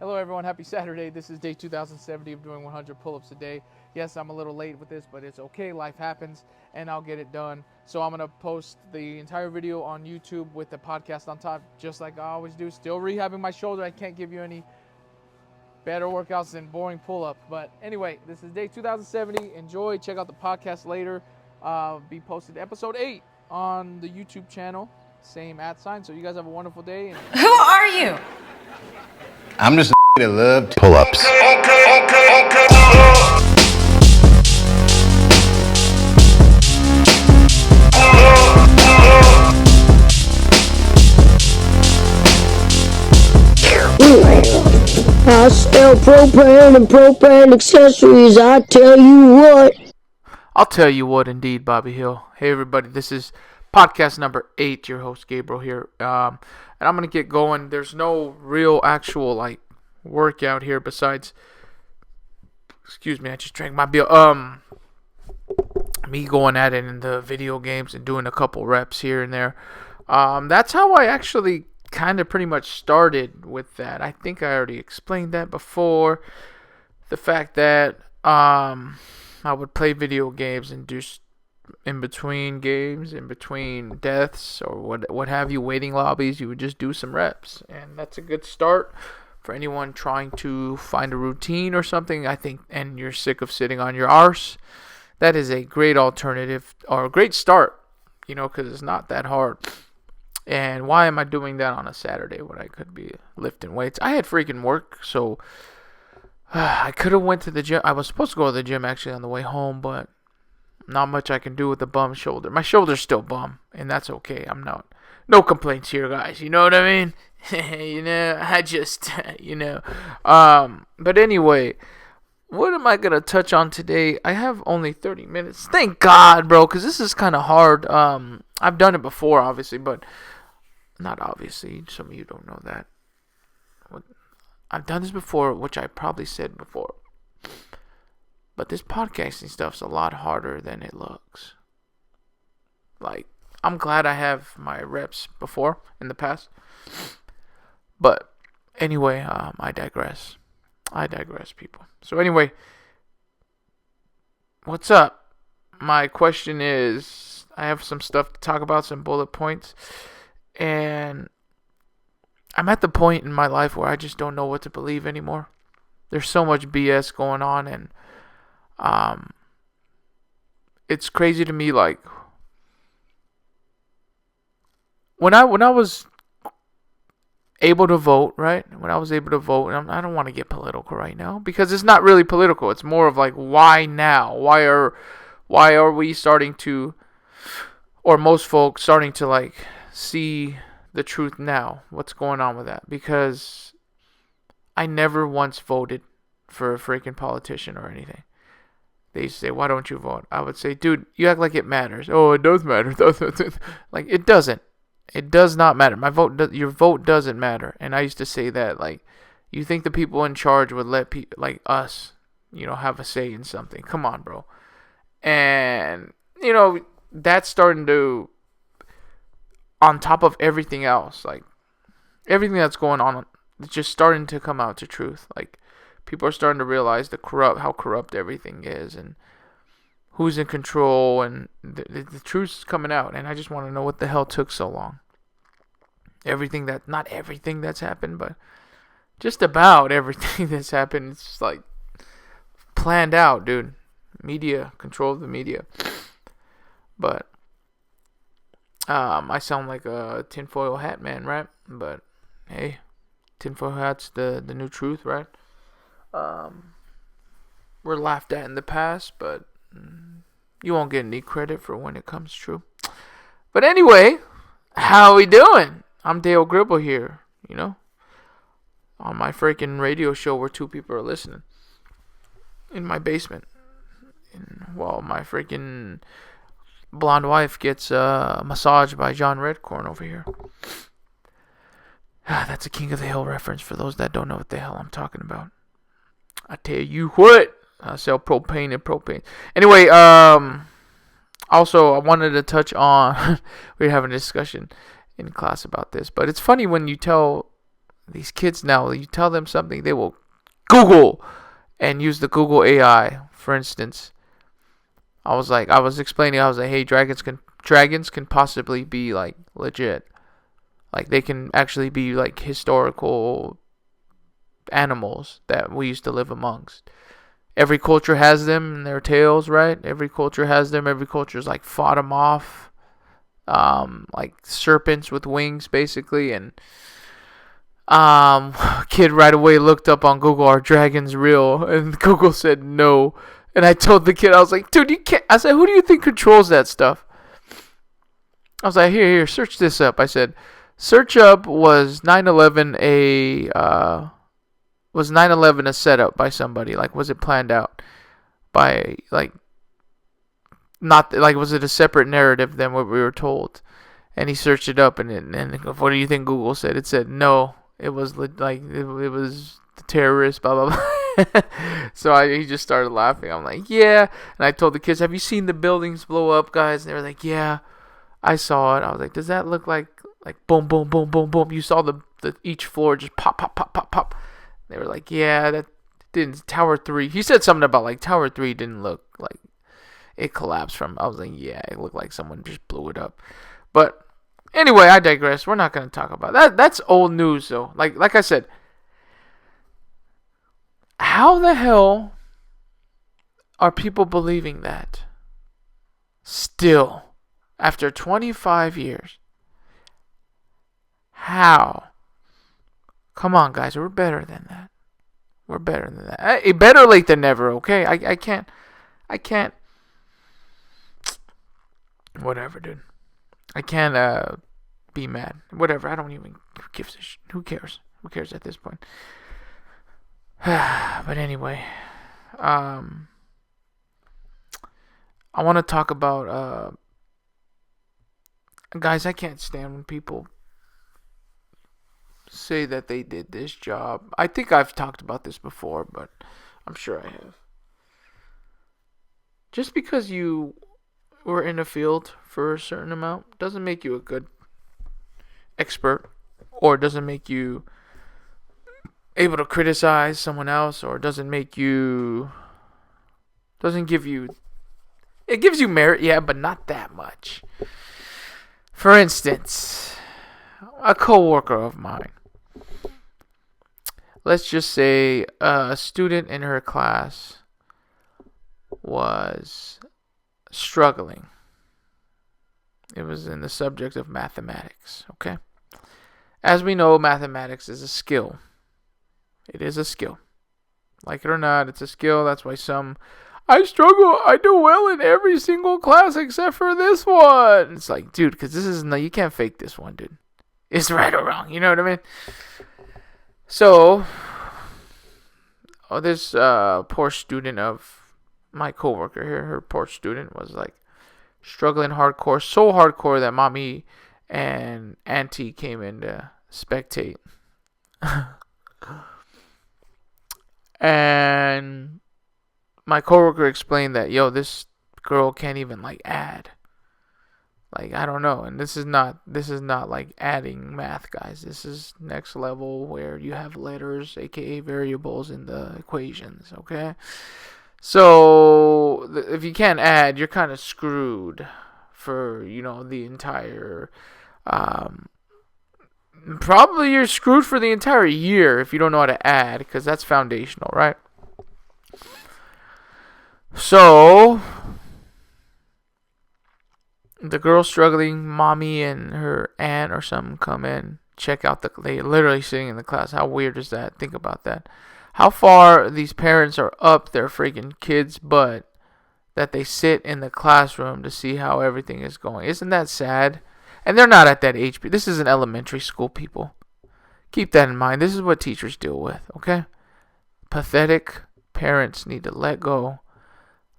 Hello everyone, happy Saturday. This is day 2070 of doing 100 pull-ups a day. Yes, I'm a little late with this, but it's okay. Life happens and I'll get it done. So I'm going to post the entire video on YouTube with the podcast on top, just like I always do. Still rehabbing my shoulder. I can't give you any better workouts than boring pull-up. But anyway, this is day 2070. Enjoy. Check out the podcast later. Be posted episode 8 on the YouTube channel. Same @ sign. So you guys have a wonderful day. Who are you? I'm just a that love pull-ups. I sell propane and propane accessories. I'll tell you what, indeed, Bobby Hill. Hey, everybody, this is podcast number 8. Your host, Gabriel, here. And I'm going to get going. There's no real actual, workout here besides, excuse me, I just drank my beer. Me going at it in the video games and doing a couple reps here and there. That's how I actually kind of pretty much started with that. I think I already explained that before. The fact that I would play video games and do in between games, in between deaths or what have you, waiting lobbies, you would just do some reps, and that's a good start for anyone trying to find a routine or something. I think, and you're sick of sitting on your arse, that is a great alternative or a great start, because it's not that hard. And why am I doing that on a Saturday when I could be lifting weights? I had freaking work, so I could have went to the gym. I was supposed to go to the gym actually on the way home, but not much I can do with the bum shoulder. My shoulder's still bum, and that's okay. No complaints here, guys. You know what I mean? I just, But anyway, what am I going to touch on today? I have only 30 minutes. Thank God, bro, because this is kind of hard. I've done it before, obviously, but not obviously. Some of you don't know that. I've done this before, which I probably said before. But this podcasting stuff's a lot harder than it looks. I'm glad I have my reps before in the past. But anyway, I digress. People. So anyway, what's up? My question is, I have some stuff to talk about, some bullet points. And I'm at the point in my life where I just don't know what to believe anymore. There's so much BS going on, and it's crazy to me. When I was able to vote, right? When I was able to vote, and I don't want to get political right now because it's not really political. It's more of why now? Why are we starting to, or most folks starting to see the truth now? What's going on with that? Because I never once voted for a freaking politician or anything. They used to say, why don't you vote? I would say, dude, you act like it matters. Oh, it does matter. It doesn't. It does not matter. Your vote doesn't matter. And I used to say that, you think the people in charge would let people like us, have a say in something? Come on, bro. And, that's starting to, on top of everything else, everything that's going on, it's just starting to come out to truth. People are starting to realize how corrupt everything is and who's in control, and the truth's coming out. And I just want to know what the hell took so long. Not everything that's happened, but just about everything that's happened. It's just planned out, dude. Media, control of the media. But I sound like a tinfoil hat man, right? But hey, tinfoil hat's the new truth, right? We're laughed at in the past, but you won't get any credit for when it comes true. But anyway, how we doing? I'm Dale Gribble here, on my freaking radio show where 2 people are listening in my basement, while my freaking blonde wife gets massaged by John Redcorn over here. That's a King of the Hill reference for those that don't know what the hell I'm talking about. I tell you what, I sell propane and propane. Anyway, also I wanted to touch on, we were having a discussion in class about this, but it's funny when you tell these kids now, you tell them something, they will Google and use the Google AI. For instance, I was explaining, I was like, hey, dragons can possibly be like legit. Like they can actually be like historical animals that we used to live amongst. Every culture has them in their tales, right? Every culture has them. Every culture's like fought them off. Like serpents with wings, basically. And kid right away looked up on Google, are dragons real? And Google said no. And I told the kid, I was like, dude, you can't. I said, who do you think controls that stuff? I was like, here, search this up. I said, search up was 9/11 a setup by somebody? Like, was it planned out by, like, not, like, was it a separate narrative than what we were told? And he searched it up, and what do you think Google said? It said, no, it was, like, it was the terrorists, blah, blah, blah. So he just started laughing. I'm like, yeah. And I told the kids, have you seen the buildings blow up, guys? And they were like, yeah, I saw it. I was like, does that look like boom, boom, boom, boom, boom? You saw the each floor just pop, pop, pop, pop, pop. They were like, yeah, that didn't. Tower 3. He said something about like Tower 3 didn't look like it collapsed from. I was like, yeah, it looked like someone just blew it up. But anyway, I digress. We're not going to talk about that. That's old news, though. Like I said, how the hell are people believing that still after 25 years? How? Come on, guys. We're better than that. We're better than that. Better late than never, okay? I can't. Whatever, dude. I can't be mad. Whatever. I don't even. Who gives a shit? Who cares? Who cares at this point? But anyway. I want to talk about. Guys, I can't stand when people say that they did this job. I think I've talked about this before, but I'm sure I have. Just because you were in a field for a certain amount doesn't make you a good expert, or doesn't make you able to criticize someone else, or doesn't give you, it gives you merit, yeah, but not that much. For instance, a coworker of mine, let's just say a student in her class was struggling. It was in the subject of mathematics, okay? As we know, mathematics is a skill. It is a skill. Like it or not, it's a skill. That's why I struggle. I do well in every single class except for this one. It's like, dude, because you can't fake this one, dude. It's right or wrong. You know what I mean? So, this poor student of my coworker here, her poor student was like struggling hardcore, so hardcore that mommy and auntie came in to spectate. And my coworker explained that, yo, this girl can't even like add. Like, I don't know. And this is not like adding math, guys. This is next level where you have letters, aka variables, in the equations, okay? So if you can't add, you're kind of screwed for, the entire probably you're screwed for the entire year if you don't know how to add, because that's foundational, right? So the girl struggling, mommy and her aunt or something come in, check out they literally sitting in the class. How weird is that? Think about that. How far these parents are up their freaking kids' butt that they sit in the classroom to see how everything is going. Isn't that sad? And they're not at that age. This is an elementary school, people. Keep that in mind. This is what teachers deal with, okay? Pathetic parents need to let go.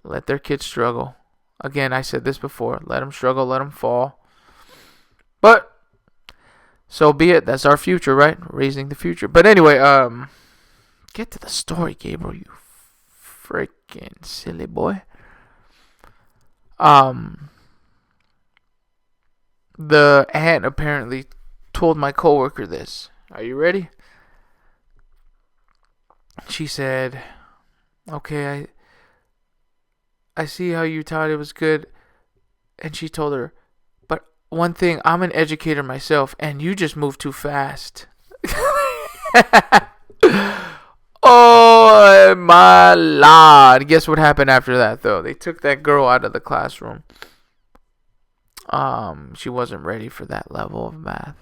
Let their kids struggle. Again, I said this before. Let them struggle. Let them fall. But, so be it. That's our future, right? Raising the future. But anyway, get to the story, Gabriel, you freaking silly boy. The aunt apparently told my coworker this. Are you ready? she said, okay, I see how you thought it was good. And she told her, but one thing, I'm an educator myself, and you just move too fast. Oh my lord. Guess what happened after that, though? They took that girl out of the classroom. She wasn't ready for that level of math.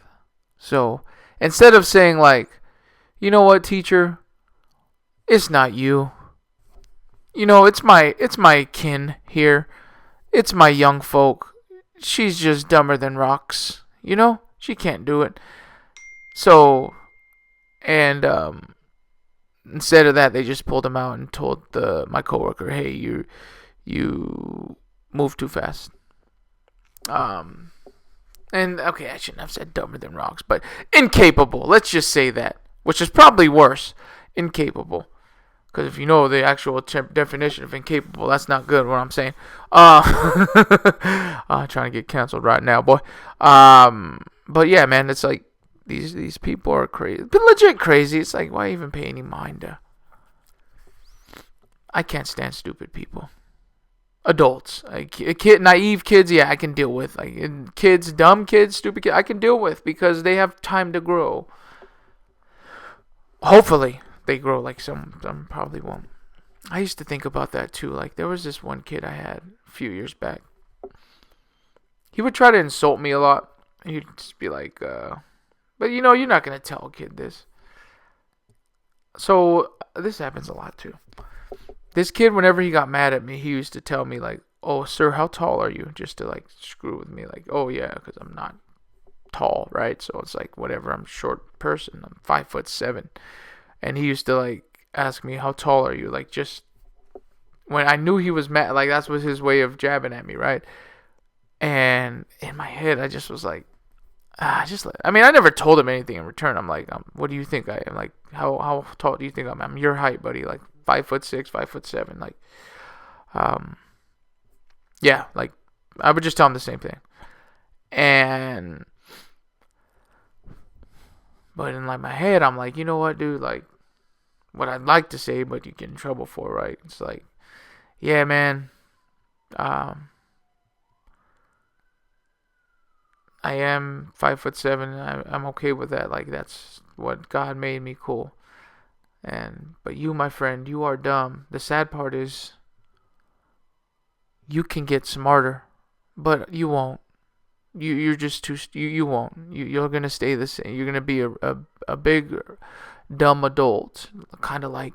So instead of saying like, you know what, teacher, it's not you. You know, it's my kin here. It's my young folk. She's just dumber than rocks. You know, she can't do it. So, and instead of that, they just pulled him out and told my coworker, "Hey, you move too fast." And okay, I shouldn't have said dumber than rocks, but incapable. Let's just say that, which is probably worse. Incapable. Because if you know the actual definition of incapable, that's not good, what I'm saying. Trying to get canceled right now, boy. But yeah, man, it's like, these people are crazy. But legit crazy. It's like, why even pay any mind to... I can't stand stupid people. Adults. Like, naive kids, yeah, I can deal with. Like, kids, dumb kids, stupid kids, I can deal with because they have time to grow. Hopefully they grow. Like some probably won't. I used to think about that too. Like, there was this one kid I had a few years back. He would try to insult me a lot. He'd just be like, but you know, you're not going to tell a kid this. So this happens a lot too. This kid, whenever he got mad at me, he used to tell me like, "Oh, sir, how tall are you?" Just to like screw with me. Like, "Oh yeah, because I'm not tall, right?" So it's like, whatever, I'm a short person. I'm 5'7". And he used to like ask me, "How tall are you?" Like, just when I knew he was mad, like that was his way of jabbing at me, right? And in my head, I just was like, I mean, I never told him anything in return. I'm like, what do you think I am? Like, how tall do you think I'm your height, buddy? Like 5'6", 5'7". Like, yeah, like I would just tell him the same thing. But in like my head, I'm like, you know what, dude? Like, what I'd like to say, but you get in trouble for, right? It's like, yeah, man. I am 5'7". I'm okay with that. Like, that's what God made me cool. But you, my friend, you are dumb. The sad part is, you can get smarter, but you won't. You're just too. You won't. You're gonna stay the same. You're gonna be a big dumb adult, kind of like,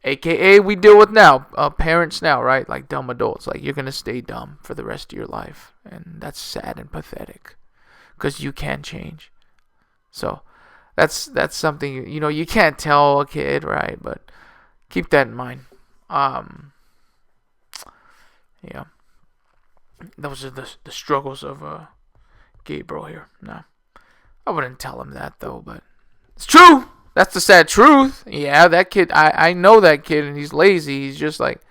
AKA we deal with now, parents now, right? Like dumb adults. Like, you're gonna stay dumb for the rest of your life, and that's sad and pathetic. Because you can change. So that's something, you know, you can't tell a kid, right? But keep that in mind. Yeah. Those are the struggles of Gabriel here. No, I wouldn't tell him that though, but it's true. That's the sad truth. Yeah, that kid, I know that kid, and he's lazy. He's just like,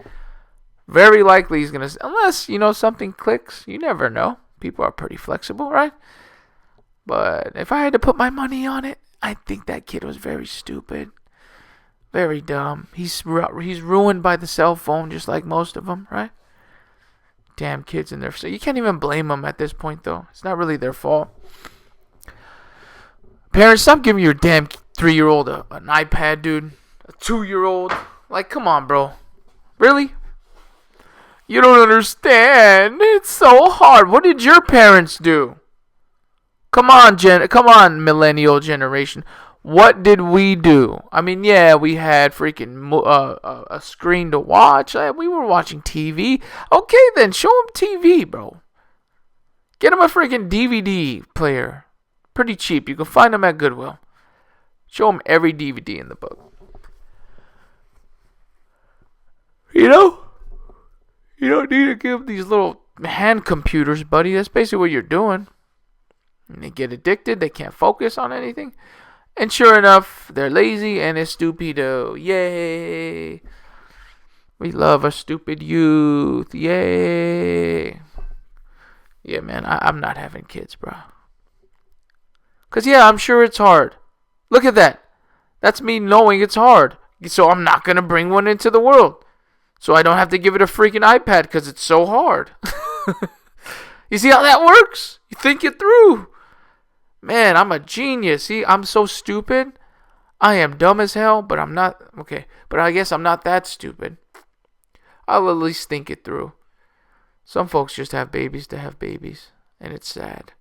very likely he's gonna, unless, you know, something clicks. You never know. People are pretty flexible, right? But if I had to put my money on it, I think that kid was very stupid. Very dumb. He's ruined by the cell phone, just like most of them, right? Damn kids in there. So you can't even blame them at this point, though. It's not really their fault. Parents, stop giving your damn 3-year-old an iPad, dude. A 2-year-old. Like, come on, bro. Really? You don't understand. It's so hard. What did your parents do? Come on, millennial generation. What did we do? I mean, yeah, we had freaking a screen to watch. We were watching TV. Okay, then show them TV, bro. Get them a freaking DVD player. Pretty cheap. You can find them at Goodwill. Show them every DVD in the book. You know? You don't need to give these little hand computers, buddy. That's basically what you're doing. And they get addicted. They can't focus on anything. And sure enough, they're lazy and it's stupido. Yay. We love a stupid youth. Yay. Yeah, man, I'm not having kids, bro. Because, yeah, I'm sure it's hard. Look at that. That's me knowing it's hard. So I'm not going to bring one into the world. So I don't have to give it a freaking iPad because it's so hard. You see how that works? You think it through. Man, I'm a genius. See, I'm so stupid. I am dumb as hell, but I'm not. Okay, but I guess I'm not that stupid. I'll at least think it through. Some folks just have babies to have babies, and it's sad.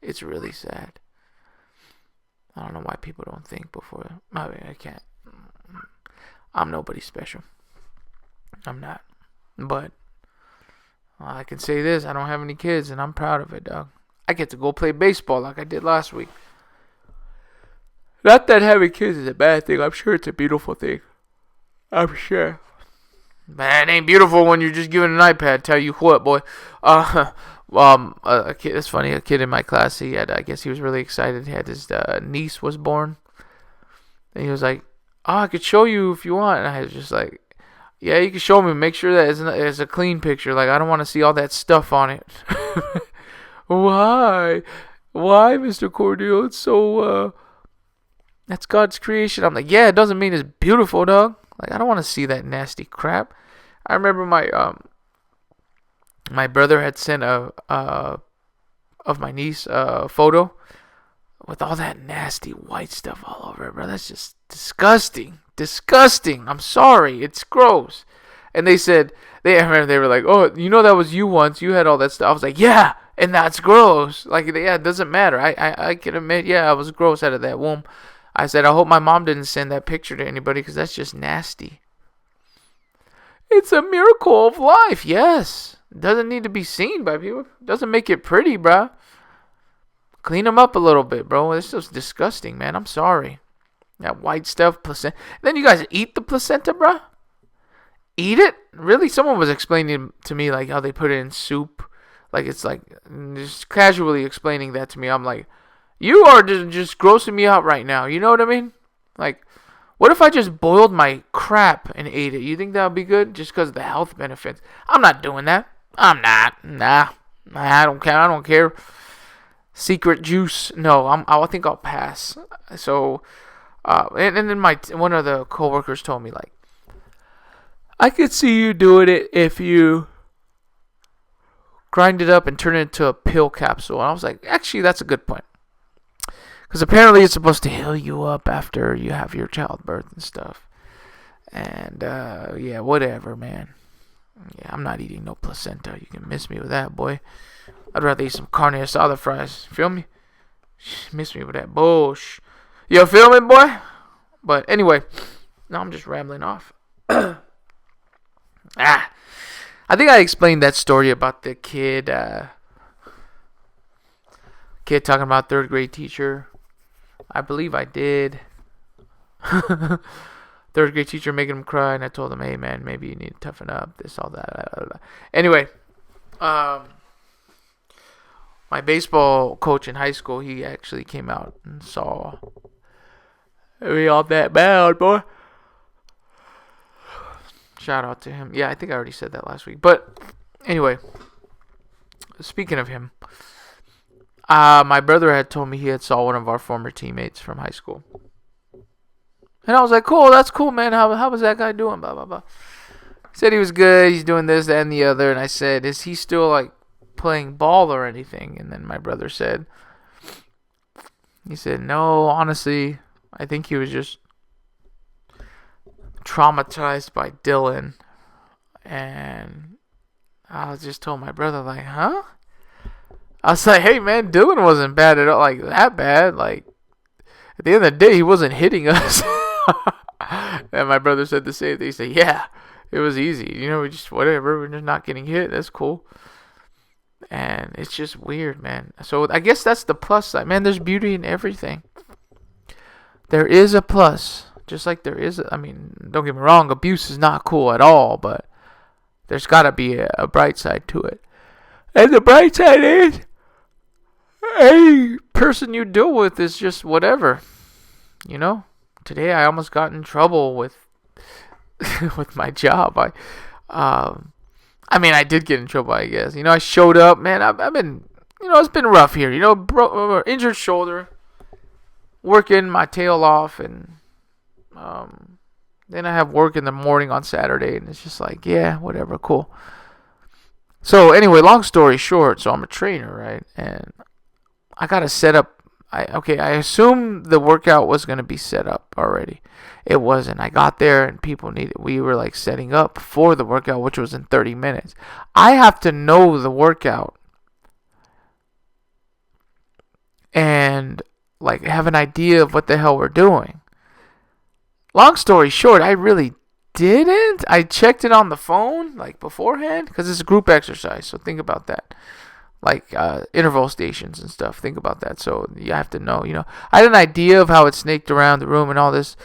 It's really sad. I don't know why people don't think before. I mean, I can't. I'm nobody special. I'm not. But I can say this. I don't have any kids, and I'm proud of it, dog. I get to go play baseball like I did last week. Not that having kids is a bad thing. I'm sure it's a beautiful thing. I'm sure. Man, it ain't beautiful when you're just given an iPad. Tell you what, boy. A kid. It's funny. A kid in my class. He had. I guess he was really excited. He had his niece was born, and he was like, "Oh, I could show you if you want." And I was just like, "Yeah, you can show me. Make sure that it's a clean picture. Like I don't want to see all that stuff on it." Why, Mr. Cordial? It's so. That's God's creation. I'm like, yeah. It doesn't mean it's beautiful, dog. Like I don't want to see that nasty crap. I remember my brother had sent of my niece a photo with all that nasty white stuff all over it, bro. That's just disgusting. Disgusting. I'm sorry. It's gross. And I remember they were like, oh, you know that was you once. You had all that stuff. I was like, yeah, and that's gross. Like, yeah, it doesn't matter. I can admit, yeah, I was gross out of that womb. I said, I hope my mom didn't send that picture to anybody because that's just nasty. It's a miracle of life. Yes. It doesn't need to be seen by people. It doesn't make it pretty, bro. Clean them up a little bit, bro. This is disgusting, man. I'm sorry. That white stuff, placenta. Then you guys eat the placenta, bro? Eat it? Really? Someone was explaining to me like how they put it in soup. Like it's like just casually explaining that to me. I'm like, you are just grossing me out right now. You know what I mean? Like, what if I just boiled my crap and ate it? You think that would be good? Just because of the health benefits. I'm not doing that. I'm not. Nah. I don't care. I don't care. Secret juice. No, I think I'll pass. So, and then one of the coworkers told me like, I could see you doing it if you grind it up and turn it into a pill capsule. And I was like, actually, that's a good point. Because apparently it's supposed to heal you up after you have your childbirth and stuff. And, yeah, whatever, man. Yeah, I'm not eating no placenta. You can miss me with that, boy. I'd rather eat some carne asada fries. Feel me? Miss me with that bullshit. You feel me, boy? But anyway, now I'm just rambling off. I think I explained that story about the kid talking about third grade teacher. I believe I did. Third grade teacher making him cry, and I told him, hey man, maybe you need to toughen up, this, all that. Blah, blah, blah. Anyway, my baseball coach in high school, he actually came out and saw me all that bad, boy. Shout out to him. Yeah, I think I already said that last week. But anyway, speaking of him, my brother had told me he had saw one of our former teammates from high school. And I was like, cool, that's cool, man. How was that guy doing? Blah, blah, blah. He said he was good. He's doing this, that, and the other. And I said, is he still, like, playing ball or anything? And then my brother said, no, honestly, I think he was just traumatized by Dylan. And I just told my brother, like, huh? I was like, hey, man, Dylan wasn't bad at all, like, that bad. Like, at the end of the day, he wasn't hitting us. And my brother said the same thing. He said, yeah, it was easy. You know, we just, whatever, we're just not getting hit. That's cool. And it's just weird, man. So I guess that's the plus side. Man, there's beauty in everything. There is a plus. Just like there is, I mean, don't get me wrong, abuse is not cool at all, but there's got to be a bright side to it. And the bright side is, any person you deal with is just whatever. You know? Today I almost got in trouble with with my job. I mean, I did get in trouble, I guess. You know, I showed up, man. I've been, you know, it's been rough here. You know, injured shoulder, working my tail off, and Then I have work in the morning on Saturday, and it's just like, yeah, whatever, cool. So anyway, long story short, so I'm a trainer, right? And I got to set up. I assumed the workout was going to be set up already. It wasn't. I got there and we were like setting up for the workout, which was in 30 minutes. I have to know the workout and like have an idea of what the hell we're doing. Long story short, I really didn't. I checked it on the phone like beforehand because it's a group exercise. So think about that. Like interval stations and stuff. Think about that. So you have to know, I had an idea of how it snaked around the room and all this,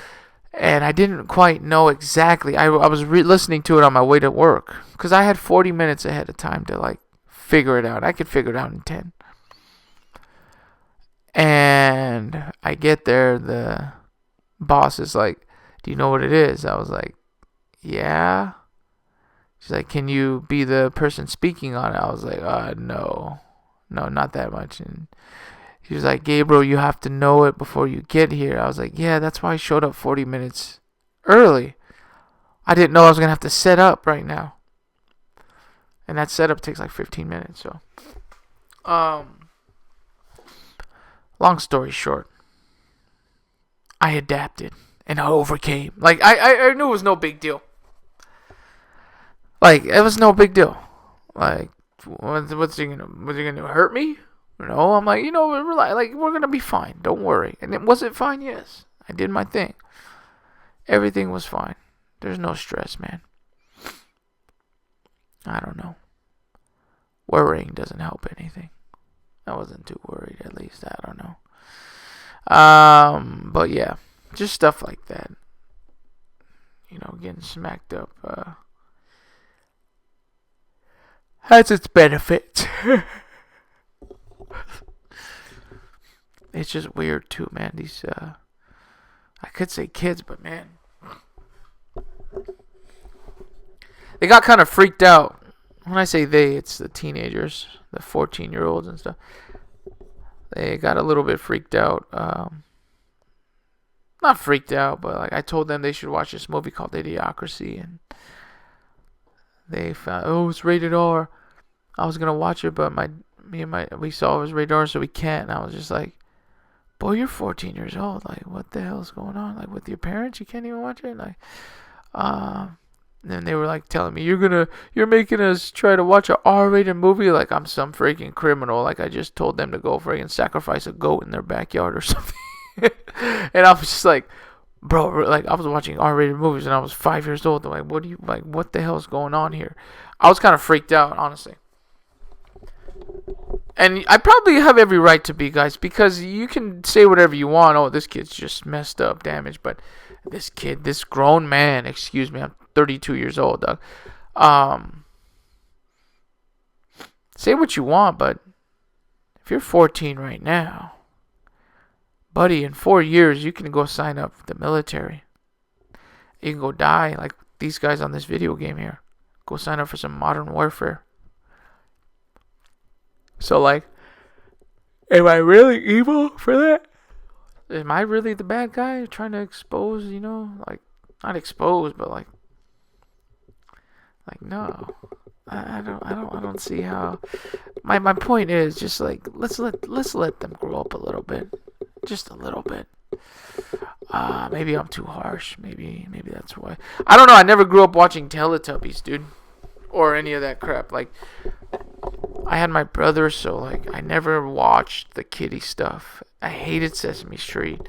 and I didn't quite know exactly. I was listening to it on my way to work because I had 40 minutes ahead of time to like figure it out. I could figure it out in 10. And I get there, the boss is like, "Do you know what it is?" I was like, "Yeah." She's like, "Can you be the person speaking on it?" I was like, no, not that much. And she was like, "Gabriel, you have to know it before you get here." I was like, "Yeah, that's why I showed up 40 minutes early. I didn't know I was going to have to set up right now." And that setup takes like 15 minutes. So, long story short, I adapted and I overcame. Like, I knew it was no big deal. Like, it was no big deal. Like, what's he gonna hurt me? No, I'm like, we're gonna be fine. Don't worry. And was it fine? Yes. I did my thing. Everything was fine. There's no stress, man. I don't know. Worrying doesn't help anything. I wasn't too worried, at least. I don't know. But yeah, just stuff like that. Getting smacked up. Has its benefits. It's just weird too, man. These I could say kids, but man, they got kind of freaked out. When I say they, it's the teenagers, the 14-year-olds and stuff. They got a little bit freaked out. Not freaked out, but like I told them they should watch this movie called Idiocracy, and they found, it's rated R. I was gonna watch it, but we saw it was rated R, so we can't. And I was just like, "Boy, you're 14 years old. Like, what the hell's going on? Like, with your parents, you can't even watch it." Like, then they were like telling me, "You're making us try to watch a R-rated movie like I'm some freaking criminal. Like I just told them to go freaking sacrifice a goat in their backyard or something." And I was just like, "Bro, like I was watching R-rated movies and I was 5 years old. They're like, what the hell is going on here?" I was kind of freaked out, honestly. And I probably have every right to be, guys, because you can say whatever you want. Oh, this kid's just messed up, damaged. But this grown man, excuse me, I'm 32 years old, dog. Say what you want, but if you're 14 right now, buddy, in 4 years, you can go sign up for the military. You can go die like these guys on this video game here. Go sign up for some Modern Warfare. So, like, am I really evil for that? Am I really the bad guy trying to expose, like, not expose, but like no. I don't see how. My point is just like let's let them grow up a little bit, just a little bit. Maybe I'm too harsh. Maybe that's why. I don't know. I never grew up watching Teletubbies, dude, or any of that crap. Like, I had my brother, so like I never watched the kiddie stuff. I hated Sesame Street.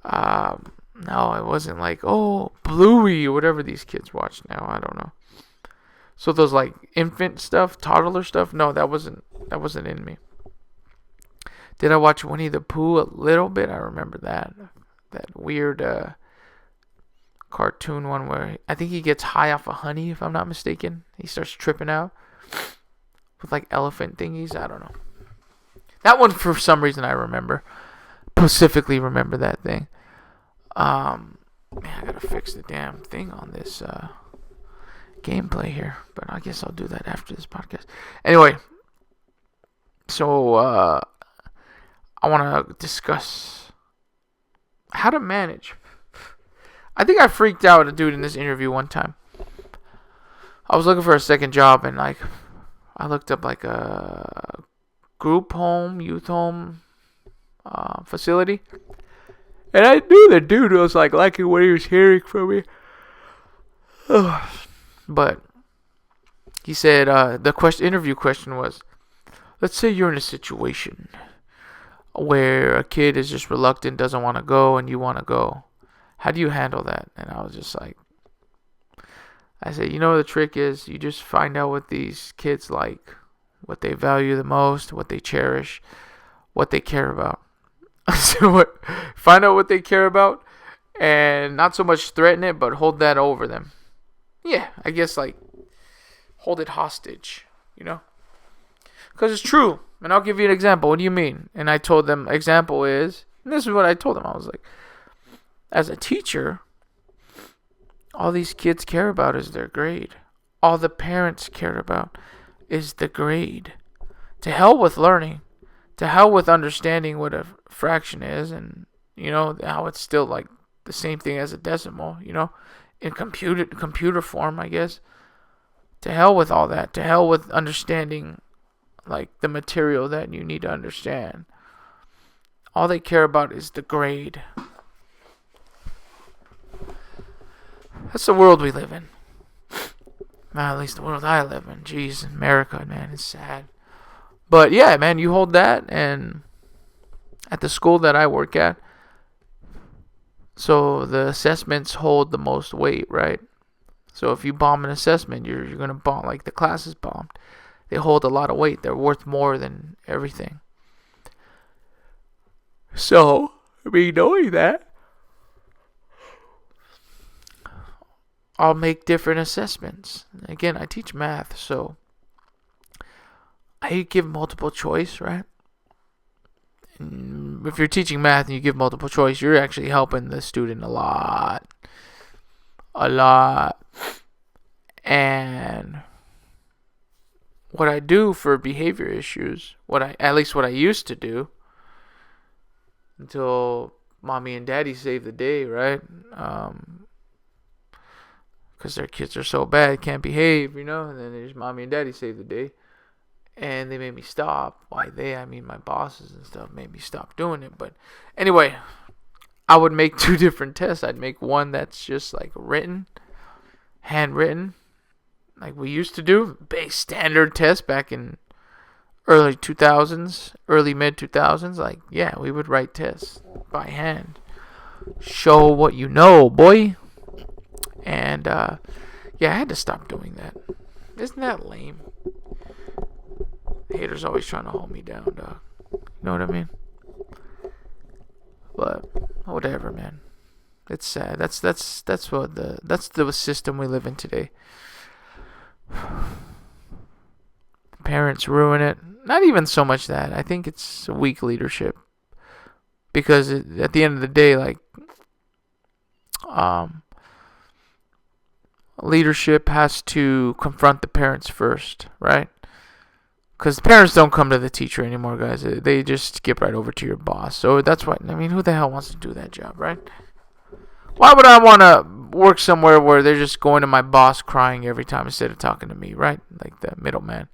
No, it wasn't like, oh, Bluey or whatever these kids watch now. I don't know. So those like infant stuff, toddler stuff, no, that wasn't in me. Did I watch Winnie the Pooh a little bit? I remember that weird cartoon one where I think he gets high off of honey, if I'm not mistaken. He starts tripping out with like elephant thingies. I don't know. That one, for some reason, I remember. Specifically remember that thing. Man, I gotta fix the damn thing on this gameplay here, but I guess I'll do that after this podcast. Anyway, so I want to discuss how to manage. I think I freaked out a dude in this interview one time. I was looking for a second job, and like I looked up like a group home, youth home facility, and I knew the dude was like liking what he was hearing from me. But he said the interview question was, let's say you're in a situation where a kid is just reluctant, doesn't want to go, and you want to go. How do you handle that? And I was just like, I said, the trick is you just find out what these kids like, what they value the most, what they cherish, what they care about. So find out what they care about, and not so much threaten it, but hold that over them. Yeah, I guess like hold it hostage, because it's true. And I'll give you an example. What do you mean? And I told them, example is, and this is what I told them. I was like, as a teacher, all these kids care about is their grade. All the parents care about is the grade. To hell with learning. To hell with understanding what a fraction is, and how it's still like the same thing as a decimal, in computer form, I guess. To hell with all that. To hell with understanding like the material that you need to understand. All they care about is the grade. That's the world we live in. Well, at least the world I live in. Jeez, America, man, it's sad. But yeah, man, you hold that, and at the school that I work at, so the assessments hold the most weight, right? So if you bomb an assessment, you're going to bomb, like the class is bombed. They hold a lot of weight. They're worth more than everything. So, knowing that, I'll make different assessments. Again, I teach math, so I give multiple choice, right? And if you're teaching math and you give multiple choice, you're actually helping the student a lot. And what I do for behavior issues, at least what I used to do, until mommy and daddy saved the day, right? Because their kids are so bad, can't behave, and then there's mommy and daddy saved the day, and they made me stop. Why I mean my bosses and stuff made me stop doing it. But anyway, I would make 2 different tests. I'd make one that's just like written, handwritten, like we used to do, base standard test back in early 2000s, early mid 2000s. Like, yeah, we would write tests by hand. Show what you know, boy. And yeah, I had to stop doing that. Isn't that lame? Haters always trying to hold me down, dog. You know what I mean? But whatever, man. It's sad. That's the system we live in today. Parents ruin it. Not even so much that. I think it's weak leadership. Because at the end of the day, like, leadership has to confront the parents first, right? Because the parents don't come to the teacher anymore, guys. They just skip right over to your boss. So that's why, who the hell wants to do that job, right? Why would I want to work somewhere where they're just going to my boss crying every time instead of talking to me, right? Like the middleman.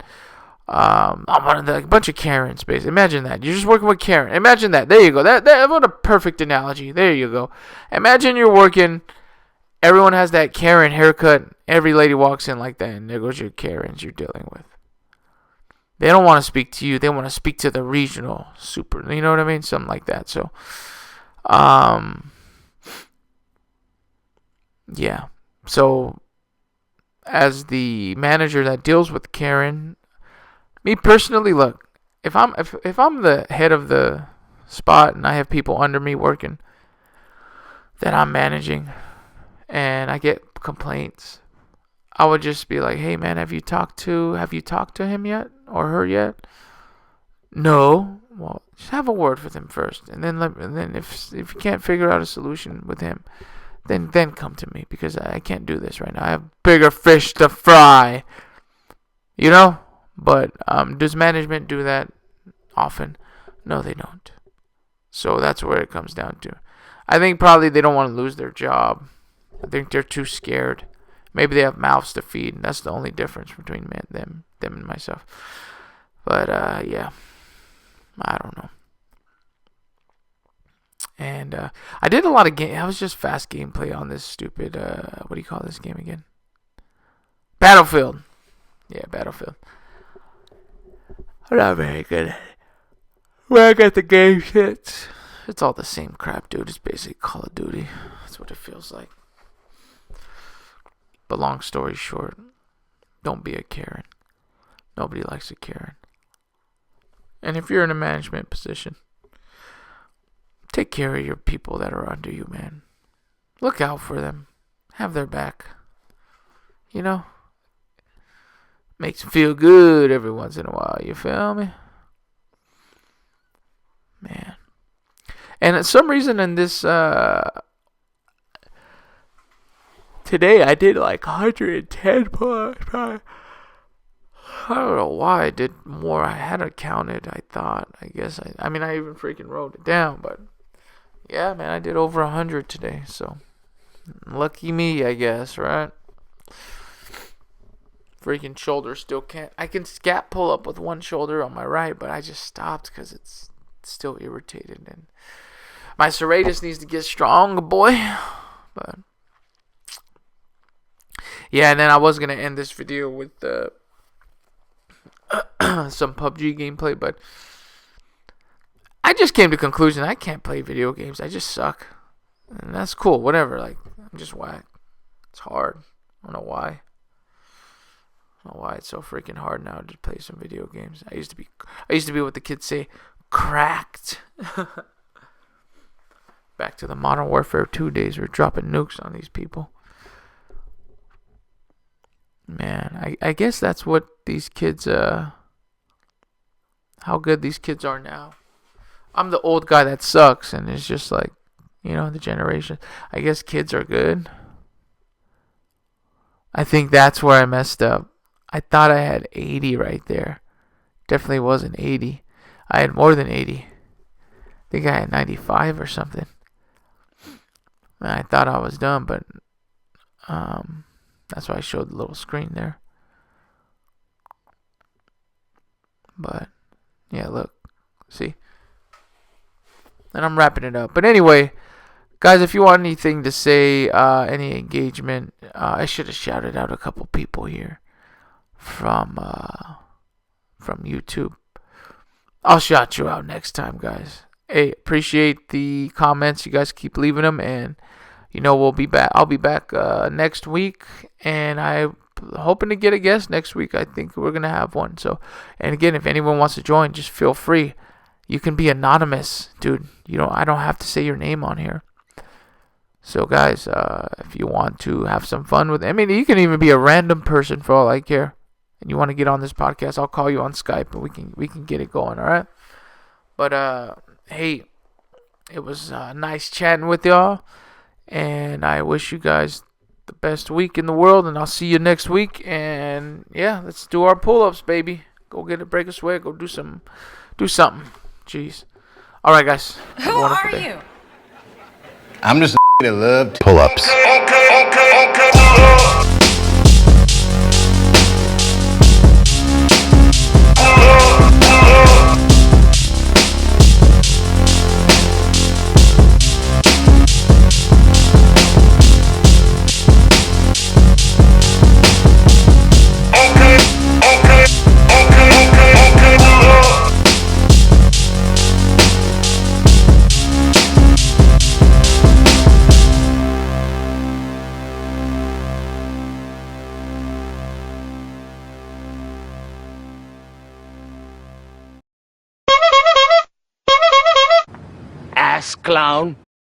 I'm one of a bunch of Karens, basically. Imagine that. You're just working with Karen. Imagine that. There you go. That what a perfect analogy. There you go. Imagine you're working. Everyone has that Karen haircut. Every lady walks in like that, and there goes your Karens you're dealing with. They don't want to speak to you. They want to speak to the regional super. You know what I mean? Something like that. So, yeah. So, as the manager that deals with Karen, me personally, look, if I'm the head of the spot and I have people under me working that I'm managing, and I get complaints, I would just be like, "Hey, man, have you talked to him yet or her yet?" No. Well, just have a word with him first, and then if you can't figure out a solution with him, then come to me, because I can't do this right now. I have bigger fish to fry. But does management do that often? No, they don't. So that's where it comes down to. I think probably they don't want to lose their job. I think they're too scared. Maybe they have mouths to feed, and that's the only difference between them and myself. But yeah, I don't know. And I did a lot of I was just fast gameplay on this stupid what do you call this game again? Battlefield. Yeah, Battlefield. I'm not very good at it. When I got the game shit, it's all the same crap, dude. It's basically Call of Duty. That's what it feels like. But long story short, don't be a Karen. Nobody likes a Karen. And if you're in a management position, take care of your people that are under you, man. Look out for them. Have their back. You know? Makes them feel good every once in a while. You feel me? Man. And for some reason in this today I did like 110 push-ups. I don't know why I did more. I had it counted, I thought. I guess I mean I even freaking wrote it down, but yeah, man, I did over 100 today, so lucky me, I guess, right? Freaking shoulder still can't. I can scat pull up with one shoulder on my right, but I just stopped because it's still irritated, and my serratus needs to get strong, boy. But yeah, and then I was gonna end this video with some PUBG gameplay, but I just came to the conclusion I can't play video games. I just suck, and that's cool. Whatever. Like, I'm just whack. It's hard. I don't know why. I don't know why it's so freaking hard now to play some video games. I used to be what the kids say, cracked. Back to the Modern Warfare 2 days. We're dropping nukes on these people. Man, I guess that's what these kids, how good these kids are now. I'm the old guy that sucks, and it's just like, you know, the generation. I guess kids are good. I think that's where I messed up. I thought I had 80 right there. Definitely wasn't 80. I had more than 80. I think I had 95 or something. And I thought I was done, but that's why I showed the little screen there. But yeah, look, see, and I'm wrapping it up. But anyway, guys, if you want anything to say, any engagement, I should have shouted out a couple people here from YouTube. I'll shout you out next time, guys. Hey, appreciate the comments. You guys keep leaving them, and you know we'll be back. I'll be back next week, and I'm hoping to get a guest next week. I think we're gonna have one. So, and again, if anyone wants to join, just feel free. You can be anonymous, dude. I don't have to say your name on here. So, guys, if you want to have some fun with, I mean, you can even be a random person for all I care. And you want to get on this podcast, I'll call you on Skype and we can get it going, all right? But hey, it was nice chatting with y'all, and I wish you guys the best week in the world, and I'll see you next week. And yeah, let's do our pull-ups, baby. Go get a break a sweat. Go do something. Jeez. All right, guys. Who are you? I'm just a that loved pull-ups. Clown.